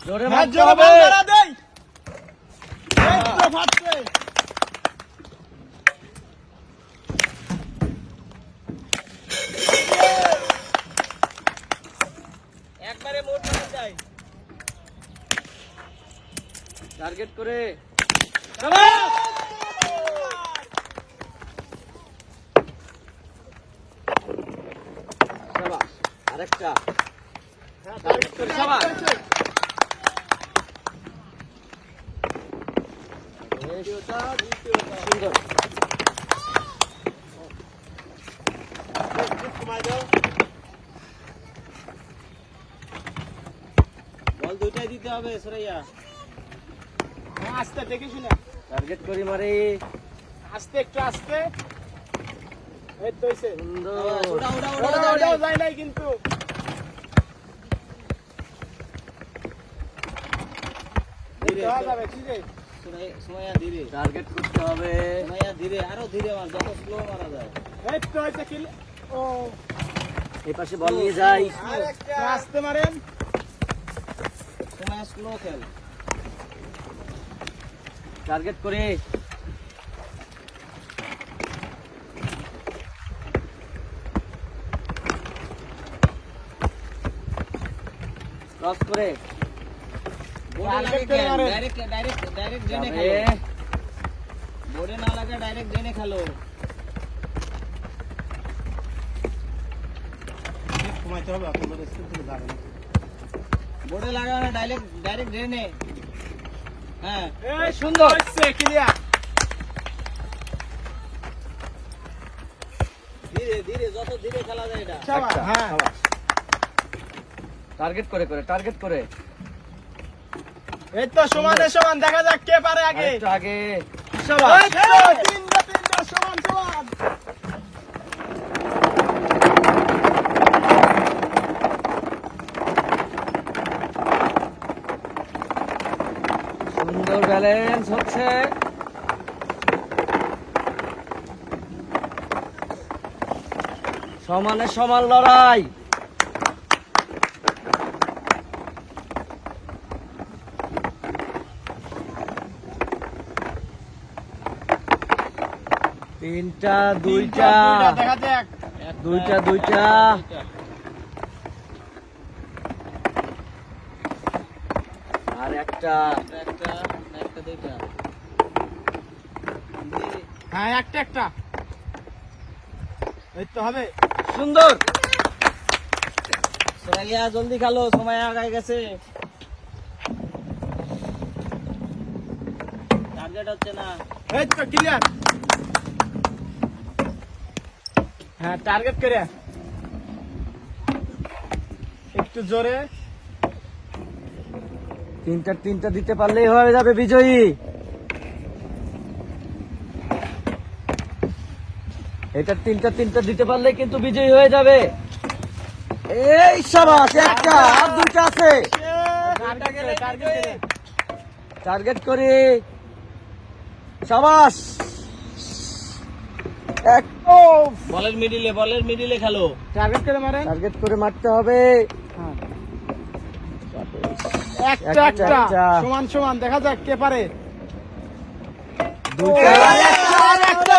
জোরে মারতে হবে। একবারে মোট মারা যায়। টার্গেট করে শাবাশ, আরেকটা টার্গেট করে শাবাশ। সুন্দর। বল দুইটাই দিতে হবে সুরাইয়া। আস্তে দেখে শুনে, টার্গেট করি মারি। আস্তে একটু আস্তে। এই তো হইছে। সুন্দর। ওটা ওটা ওটা ওটাও ওটাও যায় নাই কিন্তু। ধীরে দেওয়া যাবে, ধীরে। সুমাইয়া ধীরে, টার্গেট করতে হবে। সুমাইয়া ধীরে, আরো ধীরে মার, যত স্লো মারা যায়। এই তো হইছে কিল। ও, এই পাশে বল নিয়ে যাই। তো আস্তে মারেন। সুমাইয়া স্লো খেল। টার্গেট করে ক্রস করে বোর্ডে লাগে Target করে কেন? মারে। ডাইরেক্ট ড্রেনে যাবে। খেলো। বোর্ডে না লাগে ডাইরেক্ট ড্রেনে খেলো। ঘুমাইতে হবে, আপনাদের স্কুল থেকে যাবে না। বোর্ডে লাগা না, ডাইরেক্ট ড্রেনে। হ্যাঁ, এই সুন্দর হইছে, ক্লিয়ার। ধীরে ধীরে, যত ধীরে খেলা যায় এটা। শাবাশ, একটা, হ্যাঁ। শাবাশ। টার্গেট করে টার্গেট করে এই তো সমানে সমান, দেখা যাক কে পারে আগে। আরেকটু আগে। এই তো, তিনটা সমান সমান। সুন্দর ব্যালেন্স হচ্ছে। সমানে সমান লড়াই। তিনটা দুইটা দেখা যাক। দুইটা আর একটা। একটা দুইটা। হ্যাঁ, একটা। এই তো হবে। সুন্দর। সুরাইয়া জলদি খেলো, সময় আগায় গেছে। টার্গেট হচ্ছে না। এই তো ক্লিয়ার। হ্যাঁ, টার্গেট করে একটু জোরে। তিনটা দিতে পারলেই হয়ে যাবে বিজয়ী। এটা তিনটা দিতে পারলে কিন্তু বিজয়ী হয়ে যাবে। এই শাবাশ, একটা আর দুইটা আছে। টার্গেট করি শাবাশ। বলের মিডিলে খেলো। টার্গেট করে মারেন। টার্গেট করে মারতে হবে। একটা সমান সমান, দেখা যাক কে পারে। দুইটা একটা